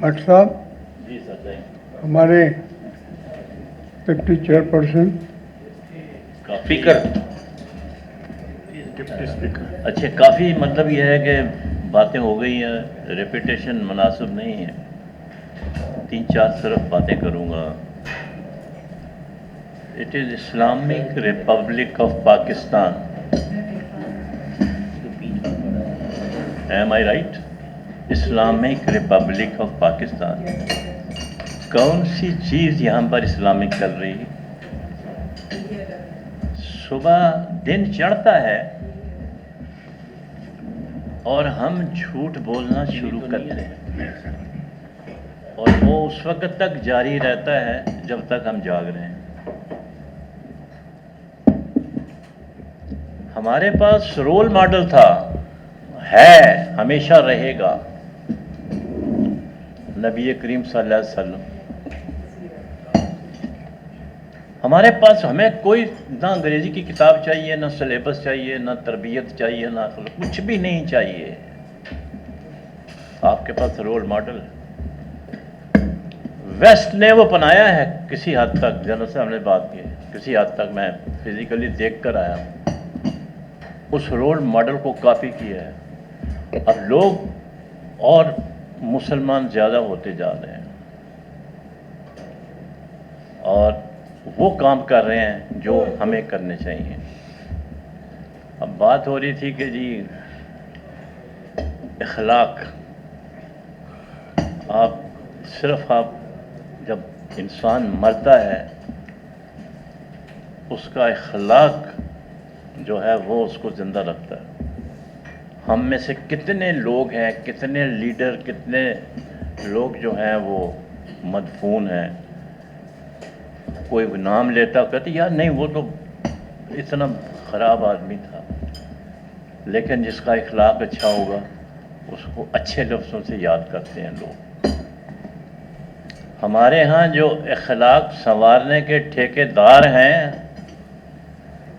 भट्ट साहब, जी सर, हमारे deputy chairperson, speaker. अच्छा, काफ़ी मतलब यह है कि बातें हो गई हैं, रेपिटेशन मुनासिब नहीं है, 3-4 सिर्फ बातें करूँगा। It is Islamic Republic of Pakistan. Am I right? Islamic Republic of Pakistan. कौन सी चीज़ यहाँ पर इस्लामिक चल रही है? सुबह दिन चढ़ता है और हम झूठ बोलना शुरू करते हैं, और वो उस वक्त तक जारी रहता है जब तक हम जाग रहे हैं। हमारे पास रोल मॉडल था, है, हमेशा रहेगा, नबी करीम सल्लल्लाहु अलैहि वसल्लम। हमारे पास हमें कोई ना अंग्रेज़ी की किताब चाहिए, ना सिलेबस चाहिए, ना तरबियत चाहिए, ना कुछ भी नहीं चाहिए। आपके पास रोल मॉडल है। वेस्ट ने वो अपनाया है किसी हद तक, जनरल साहब ने बात की, किसी हद तक मैं फिजिकली देख कर आया हूँ, उस रोल मॉडल को कॉपी किया है। अब लोग और मुसलमान ज़्यादा होते जा रहे हैं और वो काम कर रहे हैं जो हमें करने चाहिए। अब बात हो रही थी कि जी इखलाक, आप जब इंसान मरता है उसका इखलाक जो है वो उसको ज़िंदा रखता है। हम में से कितने लोग हैं, कितने लीडर, कितने लोग जो हैं वो मदफून हैं। कोई नाम लेता, कहते यार नहीं वो तो इतना ख़राब आदमी था, लेकिन जिसका इखलाक अच्छा होगा उसको अच्छे लफ्ज़ों से याद करते हैं लोग। हमारे यहाँ जो इखलाक संवारने के ठेकेदार हैं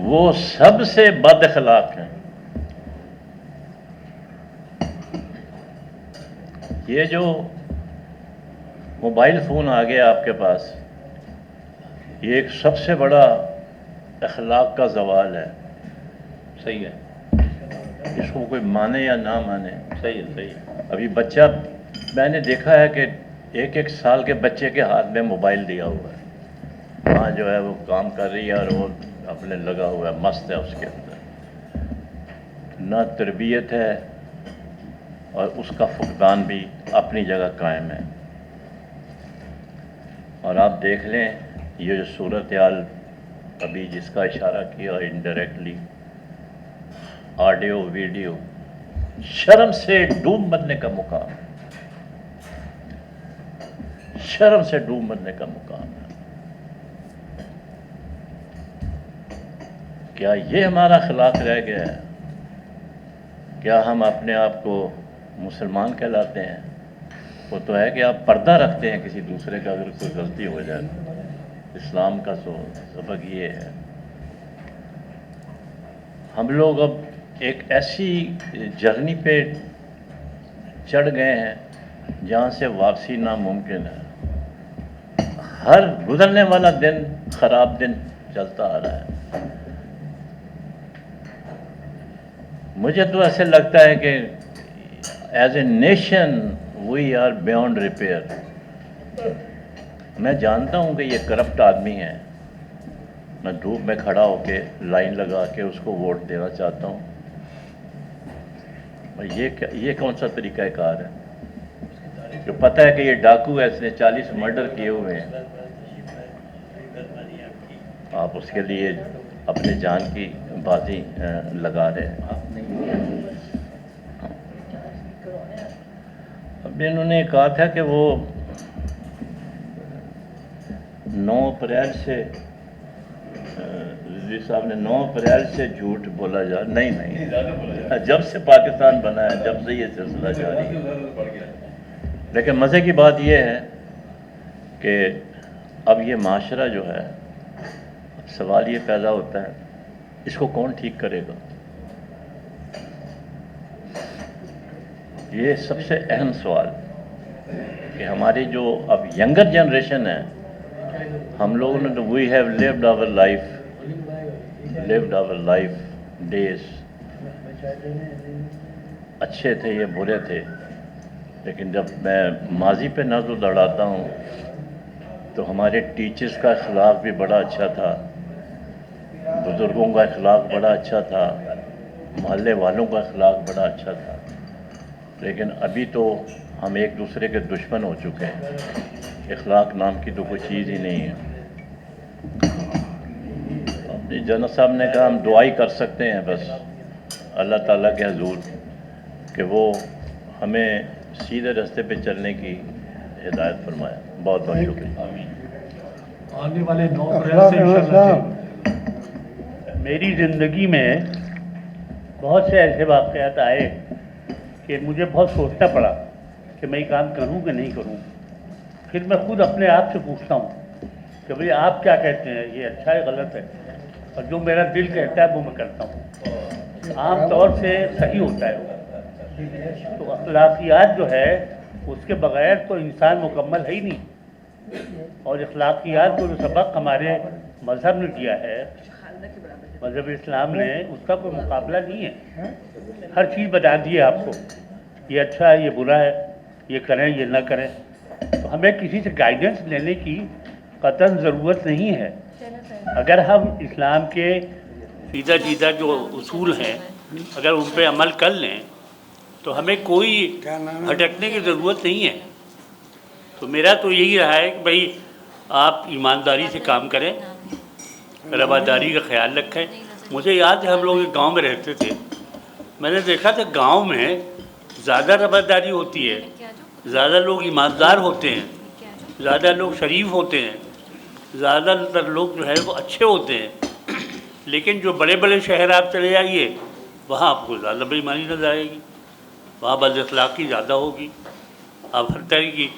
वो सबसे बद इखलाक हैं। ये जो मोबाइल फ़ोन आ गया आपके पास, ये एक सबसे बड़ा अखलाक का ज़वाल है। सही है, इसको कोई माने या ना माने, सही है, सही है। अभी बच्चा, मैंने देखा है कि 1-1 साल के बच्चे के हाथ में मोबाइल दिया हुआ है, माँ जो है वो काम कर रही है और वो अपने लगा हुआ है, मस्त है उसके अंदर। ना तरबियत है और उसका फुकदान भी अपनी जगह कायम है। और आप देख लें ये जो सूरत हाल अभी जिसका इशारा किया इनडायरेक्टली, ऑडियो वीडियो, शर्म से डूब मरने का मुकाम, शर्म से डूब मरने का मुकाम है। क्या ये हमारा अखलाक रह गया है? क्या हम अपने आप को मुसलमान कहलाते हैं? वो तो है कि आप पर्दा रखते हैं किसी दूसरे का अगर कोई गलती हो जाए। इस्लाम का सबक ये है। हम लोग अब एक ऐसी जर्नी पे चढ़ गए हैं जहाँ से वापसी नामुमकिन है। हर गुजरने वाला दिन ख़राब दिन चलता आ रहा है। मुझे तो ऐसे लगता है कि as a nation we are beyond repair. मैं जानता हूँ कि ये करप्ट आदमी है, मैं धूप में खड़ा होके लाइन लगा के उसको वोट देना चाहता हूँ, ये कौन सा तरीक़ाकार है? जो पता है कि ये डाकू है, इसने 40 मर्डर किए हुए हैं, आप उसके लिए अपने जान की बाजी लगा रहे हैं। अब इन्होंने कहा था कि वो 9 अप्रैल से, रिजवी साहब ने 9 अप्रैल से झूठ बोला जा, नहीं, जब से पाकिस्तान बना है जब से ये सिलसिला जारी है। लेकिन मज़े की बात यह है कि अब ये माशरा जो है, सवाल ये पैदा होता है इसको कौन ठीक करेगा? ये सबसे अहम सवाल। کہ ہماری جو اب ینگر جنریشن ہے، ہم لوگوں نے we have lived our life days, اچھے تھے یہ برے تھے، لیکن جب میں ماضی پہ نظر دوڑاتا ہوں تو ہمارے ٹیچرز کا اخلاق بھی بڑا اچھا تھا، بزرگوں کا اخلاق بڑا اچھا تھا، محلے والوں کا اخلاق بڑا اچھا تھا، لیکن ابھی تو ہم ایک دوسرے کے دشمن ہو چکے ہیں، اخلاق نام کی تو کوئی چیز ہی نہیں ہے۔ اپنی جنرل صاحب نے کہا ہم دعائی کر سکتے ہیں بس اللہ تعالیٰ کے حضور کہ وہ ہمیں سیدھے راستے پہ چلنے کی ہدایت فرمایا۔ بہت بہت شکریہ۔ آنے والے 9 اپریل اخلاق سے احمد انشاءاللہ صاحب، میری زندگی میں بہت سے ایسے واقعات آئے کہ مجھے بہت سوچنا پڑا کہ میں یہ کام کروں کہ نہیں کروں۔ پھر میں خود اپنے آپ سے پوچھتا ہوں کہ بھئی آپ کیا کہتے ہیں، یہ اچھا ہے غلط ہے، اور جو میرا دل کہتا ہے وہ میں کرتا ہوں۔ عام طور سے صحیح ہوتا ہے وہ۔ تو اخلاقیات جو ہے اس کے بغیر تو انسان مکمل ہے ہی نہیں، اور اخلاقیات کو جو سبق ہمارے مذہب نے دیا ہے، مذہب اسلام نے، اس کا کوئی مقابلہ نہیں ہے۔ ہر چیز بتا دی ہے آپ کو، یہ اچھا ہے یہ برا ہے، یہ کریں یہ نہ کریں۔ تو ہمیں کسی سے گائیڈنس لینے کی قطعاً ضرورت نہیں ہے۔ اگر ہم اسلام کے سیدھا سیدھا جو اصول ہیں اگر ان پہ عمل کر لیں تو ہمیں کوئی بھٹکنے کی ضرورت نہیں ہے۔ تو میرا تو یہی رہا ہے کہ بھئی آپ ایمانداری سے کام کریں، رواداری کا خیال رکھیں۔ مجھے یاد ہے ہم لوگ ایک گاؤں میں رہتے تھے، میں نے دیکھا تھا گاؤں میں زیادہ رواداری ہوتی ہے، زیادہ لوگ ایماندار ہوتے ہیں، زیادہ لوگ شریف ہوتے ہیں، زیادہ تر لوگ جو ہے وہ اچھے ہوتے ہیں۔ لیکن جو بڑے بڑے شہر آپ چلے جائیے وہاں آپ کو زیادہ بے ایمانی نظر آئے گی، وہاں بد اخلاقی زیادہ ہوگی، آپ ہر طرح کی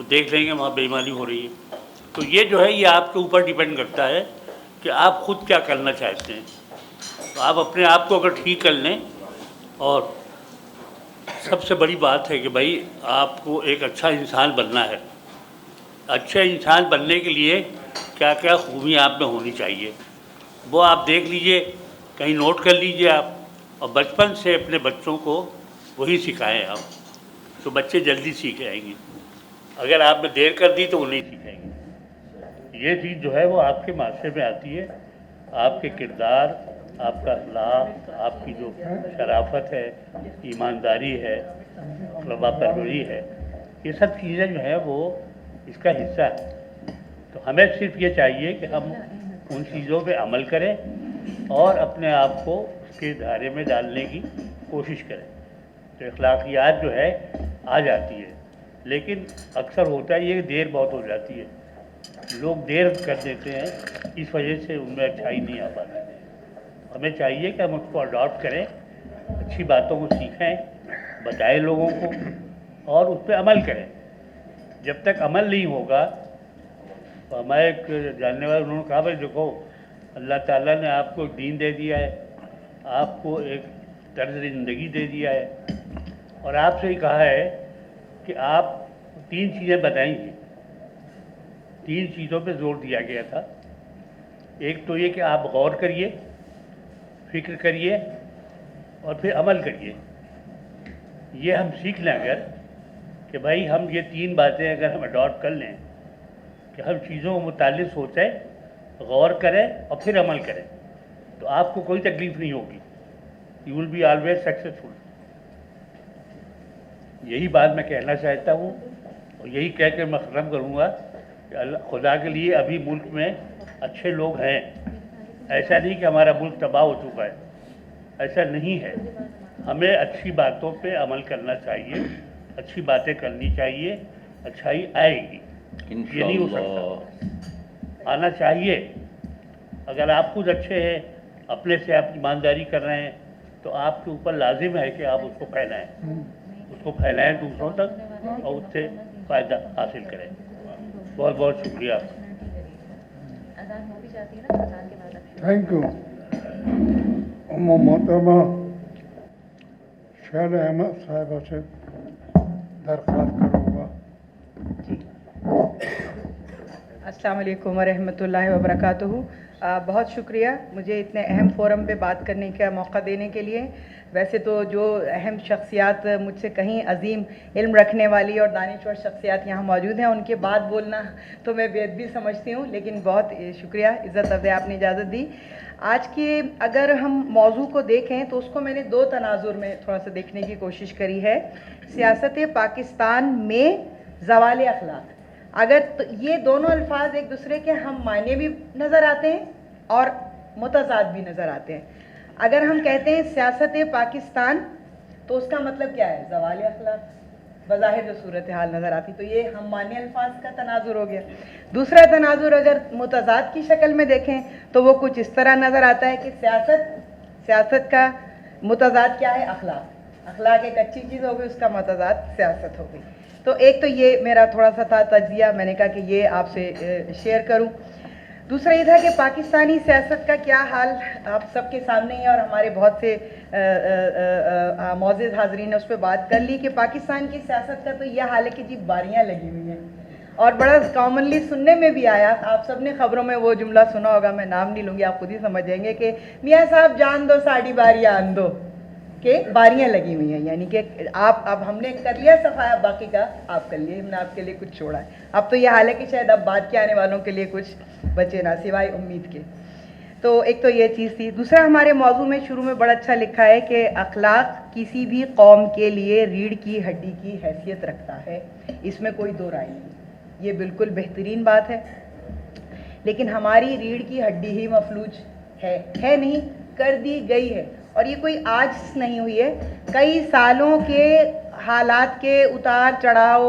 دیکھ لیں گے وہاں بے ایمانی ہو رہی ہے۔ تو یہ جو ہے یہ آپ کے اوپر ڈیپینڈ کرتا ہے کہ آپ خود کیا کرنا چاہتے ہیں۔ تو آپ اپنے آپ کو اگر ٹھیک کر لیں، اور سب سے بڑی بات ہے کہ بھائی آپ کو ایک اچھا انسان بننا ہے۔ اچھے انسان بننے کے لیے کیا کیا خوبیاں آپ میں ہونی چاہیے وہ آپ دیکھ لیجئے، کہیں نوٹ کر لیجئے آپ، اور بچپن سے اپنے بچوں کو وہی سکھائیں آپ، تو بچے جلدی سیکھ جائیں گے۔ اگر آپ نے دیر کر دی تو وہ نہیں سیکھیں گے۔ یہ چیز جو ہے وہ آپ کے معاشرے میں آتی ہے، آپ کے کردار، آپ کا اخلاق، آپ کی جو شرافت ہے، ایمانداری ہے، روا پروری ہے، یہ سب چیزیں جو ہیں وہ اس کا حصہ ہے۔ تو ہمیں صرف یہ چاہیے کہ ہم ان چیزوں پہ عمل کریں اور اپنے آپ کو اس کے دھارے میں ڈالنے کی کوشش کریں، تو اخلاقیات جو ہے آ جاتی ہے۔ لیکن اکثر ہوتا ہے یہ دیر بہت ہو جاتی ہے، لوگ دیر کر دیتے ہیں، اس وجہ سے ان میں اچھائی نہیں آ پاتی۔ ہمیں چاہیے کہ ہم اس کو اڈاپٹ کریں، اچھی باتوں کو سیکھیں، بتائیں لوگوں کو، اور اس پہ عمل کریں۔ جب تک عمل نہیں ہوگا تو ہمارے ایک جاننے والے انہوں نے کہا بھائی دیکھو اللہ تعالیٰ نے آپ کو ایک دین دے دیا ہے، آپ کو ایک طرز زندگی دے دیا ہے، اور آپ سے یہ کہا ہے کہ آپ 3 چیزیں بتائیں گے۔ 3 چیزوں پہ زور دیا گیا تھا۔ ایک تو یہ کہ آپ غور کریے، فکر کریے، اور پھر عمل کریے۔ یہ ہم سیکھ لیں اگر کہ بھائی ہم یہ 3 باتیں اگر ہم اڈاپٹ کر لیں کہ ہم چیزوں کو متعلق سوچیں، غور کریں اور پھر عمل کریں، تو آپ کو کوئی تکلیف نہیں ہوگی۔ You will be always successful. یہی بات میں کہنا چاہتا ہوں، اور یہی کہہ کے میں ختم کروں گا کہ اللہ خدا کے لیے ابھی ملک میں اچھے لوگ ہیں۔ ایسا نہیں کہ ہمارا ملک تباہ ہو چکا ہے، ایسا نہیں ہے۔ ہمیں اچھی باتوں پہ عمل کرنا چاہیے، اچھی باتیں کرنی چاہیے، اچھائی آئے گی۔ یہ نہیں ہو سکتا، آنا چاہیے۔ اگر آپ خود اچھے ہیں، اپنے سے آپ ایمانداری کر رہے ہیں، تو آپ کے اوپر لازم ہے کہ آپ اس کو پھیلائیں، اس کو پھیلائیں دوسروں تک، اور اس سے فائدہ حاصل کریں۔ بہت بہت شکریہ۔ Thank you. محترمہ شہر احمد صاحبہ سے درخواست کروں گا अस्सलाम वालेकुम वरहमतुल्लाहि वबरकातुहू। बहुत शुक्रिया मुझे इतने अहम फोरम पे बात करने का मौका देने के लिए। वैसे तो जो अहम शख्सियात मुझसे कहीं अजीम इल्म रखने वाली और दानिश्वर शख्सियात यहाँ मौजूद हैं, उनके बाद बोलना तो मैं बेअदबी समझती हूँ, लेकिन बहुत शुक्रिया इज़्ज़त अफ़ज़ाई आपने इजाज़त दी। आज के अगर हम मौजू को देखें तो उसको मैंने दो तनाजुर में थोड़ा सा देखने की कोशिश करी है। सियासत पाकिस्तान में ज़वाल अखलाक। अगर तो ये दोनों अल्फाज एक दूसरे के हम मायने भी नज़र आते हैं और मुतज़ाद भी नज़र आते हैं। अगर हम कहते हैं सियासत पाकिस्तान तो उसका मतलब क्या है? ज़वाल अखलाक। बज़ाहिर जो सूरत हाल नज़र आती, तो ये हम मानी अल्फाज का तनाजुर हो गया। दूसरा तनाजुर अगर मुतज़ाद की शक्ल में देखें तो वो कुछ इस तरह नज़र आता है कि सियासत का मुतज़ाद क्या है? अखलाक। अखलाक एक अच्छी चीज़ हो गई, उसका मुतज़ाद सियासत हो गई। तो एक तो ये मेरा थोड़ा सा था तज्ज़िया, मैंने कहा कि ये आपसे शेयर करूं। दूसरा ये था कि पाकिस्तानी सियासत का क्या हाल आप सबके सामने ही है, और हमारे बहुत से मौजूद हाज़रीन ने उस पर बात कर ली कि पाकिस्तान की सियासत का तो यह हाल है कि जी बारियाँ लगी हुई हैं, और बड़ा कॉमनली सुनने में भी आया। आप सब ने ख़बरों में वो जुमला सुना होगा, मैं नाम नहीं लूँगी, आप खुद ही समझेंगे कि मियाँ साहब जान दो साड़ी बारियाँ आन दो, के बारियाँ लगी हुई हैं। यानी कि आप अब हमने कर लिया सफाया, बाकी का आप कर लिए, हमने आपके लिए कुछ छोड़ा है। अब तो ये हाल है कि शायद अब बाद के आने वालों के लिए कुछ बचे ना, सिवाय उम्मीद के। तो एक तो ये चीज़ थी। दूसरा, हमारे मौजू में शुरू में बड़ा अच्छा लिखा है कि अखलाक किसी भी कौम के लिए रीढ़ की हड्डी की हैसियत रखता है, इसमें कोई दो राय नहीं। ये बिल्कुल बेहतरीन बात है, लेकिन हमारी रीढ़ की हड्डी ही मफलूज है नहीं, कर दी गई है। और ये कोई आज नहीं हुई है, कई सालों के हालात के उतार चढ़ाव,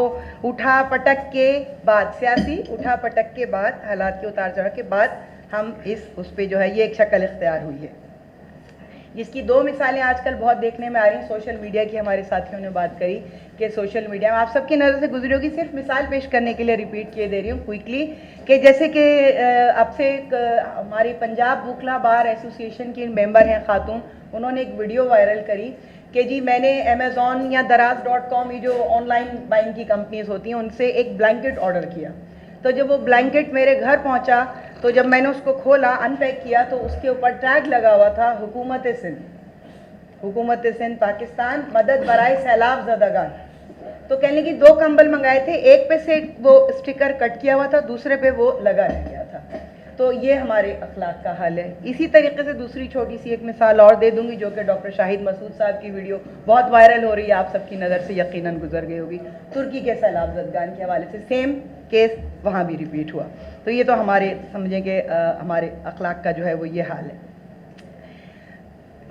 उठा पटक के बाद, सियासी उठा पटक के बाद, हालात के उतार चढ़ाव के बाद हम उस पे जो है ये एक शक्ल इख्तियार हुई है, जिसकी दो मिसालें आजकल बहुत देखने में आ रही हैं। सोशल मीडिया की हमारे साथियों ने बात करी कि सोशल मीडिया में आप सबकी नज़र से गुजरी होगी, सिर्फ मिसाल पेश करने के लिए रिपीट किए दे रही हूँ क्विकली, कि जैसे कि अब से हमारी पंजाब वकला बार एसोसिएशन की मेंबर हैं खातून, उन्होंने एक वीडियो वायरल करी कि जी मैंने अमेज़ॉन या दराज.com, ये जो ऑनलाइन बाइंग की कंपनीज होती हैं, उनसे एक ब्लैंकेट ऑर्डर किया। तो जब वो ब्लैंकेट मेरे घर पहुंचा, तो जब मैंने उसको खोला, अनपैक किया, तो उसके ऊपर टैग लगा हुआ था हुकूमत सिंध पाकिस्तान मदद बराए सैलाब ज़दगान। तो कहने की दो कंबल मंगाए थे, एक पे से वो स्टिकर कट किया हुआ था, दूसरे पे वो लगा रह गया था। तो ये हमारे अखलाक का हाल है। इसी तरीके से दूसरी छोटी सी एक मिसाल और दे दूंगी, जो कि डॉक्टर शाहिद मसूद साहब की वीडियो बहुत वायरल हो रही है, आप सबकी नज़र से यकीनन गुजर गई होगी। तुर्की के सैलाब ज़दगान के हवाले से सेम केस वहाँ भी रिपीट हुआ। तो ये तो हमारे समझें कि हमारे अखलाक का जो है वो ये हाल है।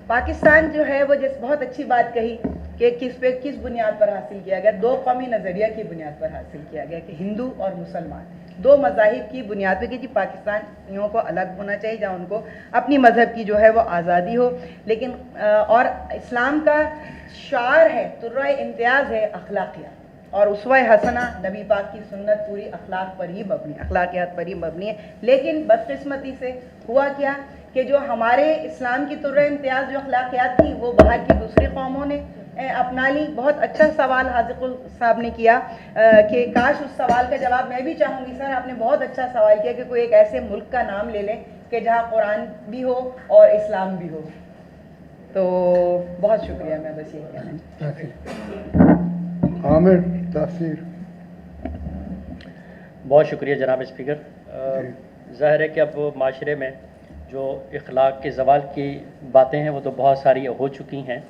पाकिस्तान जो है वो जैसे बहुत अच्छी बात कही कि किस बुनियाद पर हासिल किया गया, दो कौमी नज़रिया की बुनियाद पर हासिल किया गया कि हिंदू और मुसलमान, दो मज़ाहिब की बुनियाद पर कि जी पाकिस्तानियों को अलग होना चाहिए, जहाँ उनको अपनी मज़हब की जो है वो आज़ादी हो। लेकिन और इस्लाम का शार है, तुर्राए इम्तियाज़ है अखलाकियात, और उसवा हसना नबी पाक की सुन्नत पूरी अखलाक पर ही मबनी, अखलाकियात पर ही मबनी है। लेकिन बदकिस्मती से हुआ क्या कि जो हमारे इस्लाम की तुर्राए इम्तियाज़ जो अखलाकियात थी, वो बाहर की दूसरी कौमों ने अपना ली। बहुत अच्छा सवाल हाजिकुल साहब ने किया कि काश उस सवाल का जवाब मैं भी चाहूँगी। सर, आपने बहुत अच्छा सवाल किया कि कोई एक ऐसे मुल्क का नाम ले लें कि जहाँ कुरान भी हो और इस्लाम भी हो। तो बहुत शुक्रिया, मैं बस ये कहना। आमिर तासीर। बहुत शुक्रिया जनाब स्पीकर। ज़ाहिर है कि अब माशरे में जो इखलाक के ज़वाल की बातें हैं वो तो बहुत सारी हो चुकी हैं।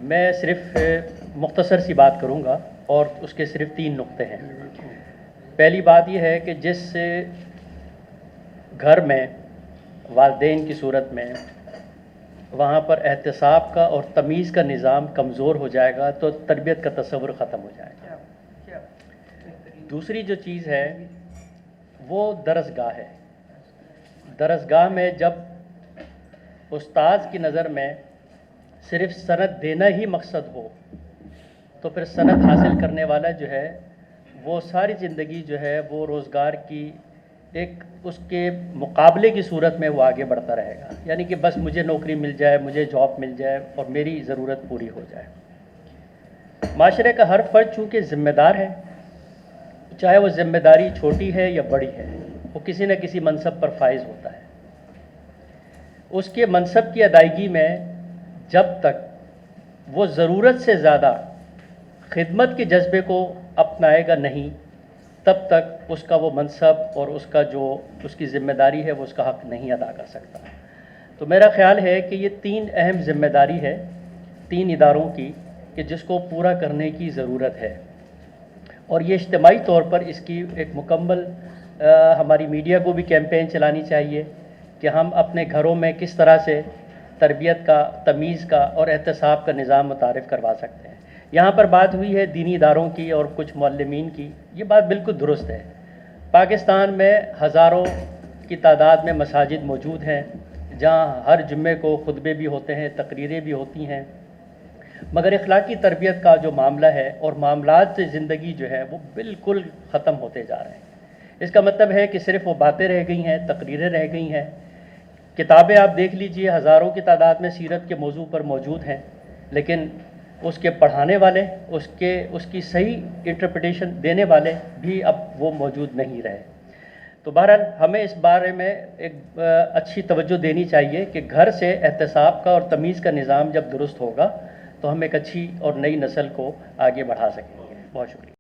मैं सिर्फ़ मुख्तसर सी बात करूँगा और उसके सिर्फ 3 नुक्ते हैं। पहली बात यह है कि जिस घर में वालिदैन की सूरत में वहाँ पर एहतिसाब का और तमीज़ का निज़ाम कमज़ोर हो जाएगा तो तरबियत का तस्वुर ख़त्म हो जाएगा। दूसरी जो चीज़ है वो दरसगाह है। दरसगाह में जब उस्ताद की नज़र में सिर्फ सनद देना ही मकसद हो तो फिर सनद हासिल करने वाला जो है वो सारी ज़िंदगी जो है वो रोज़गार की एक उसके मुकाबले की सूरत में वो आगे बढ़ता रहेगा। यानी कि बस मुझे नौकरी मिल जाए, मुझे जॉब मिल जाए और मेरी ज़रूरत पूरी हो जाए। माशरे का हर फ़र्द चूँकि ज़िम्मेदार है, चाहे वो जिम्मेदारी छोटी है या बड़ी है, वो किसी न किसी मनसब पर फाइज होता है। उसके मनसब की अदायगी में जब तक वो ज़रूरत से ज़्यादा खिदमत के जज्बे को अपनाएगा नहीं, तब तक उसका वो मनसब और उसका जो उसकी ज़िम्मेदारी है वो उसका हक़ नहीं अदा कर सकता। तो मेरा ख़्याल है कि ये 3 अहम ज़िम्मेदारी है 3 इदारों की कि जिसको पूरा करने की ज़रूरत है, और ये इज्तिमाई तौर पर इसकी एक मुकम्मल हमारी मीडिया को भी कैंपेन चलानी चाहिए कि हम अपने घरों में किस तरह से तरबियत का, तमीज़ का और एहतसाब का निज़ाम मुतारिफ़ करवा सकते हैं। यहाँ पर बात हुई है दीनी इदारों की और कुछ मुअल्लिमीन की, ये बात बिल्कुल दुरुस्त है। पाकिस्तान में हज़ारों की तादाद में मसाजिद मौजूद हैं जहाँ हर जुम्मे को खुतबे भी होते हैं, तकरीरें भी होती हैं, मगर इखलाकी तरबियत का जो मामला है और मामलात से ज़िंदगी जो है वो बिल्कुल ख़त्म होते जा रहे हैं। इसका मतलब है कि सिर्फ़ वो बातें रह गई हैं, तकरीरें रह गई हैं। किताबें आप देख लीजिए हज़ारों की तादाद में सीरत के मौजू पर मौजूद हैं, लेकिन उसके पढ़ाने वाले, उसकी सही इंटरप्रिटेशन देने वाले भी अब वो मौजूद नहीं रहे। तो बहरहाल हमें इस बारे में एक अच्छी तवज्जो देनी चाहिए कि घर से एहतसाब का और तमीज़ का निज़ाम जब दुरुस्त होगा तो हम एक अच्छी और नई नस्ल को आगे बढ़ा सकेंगे। बहुत शुक्रिया।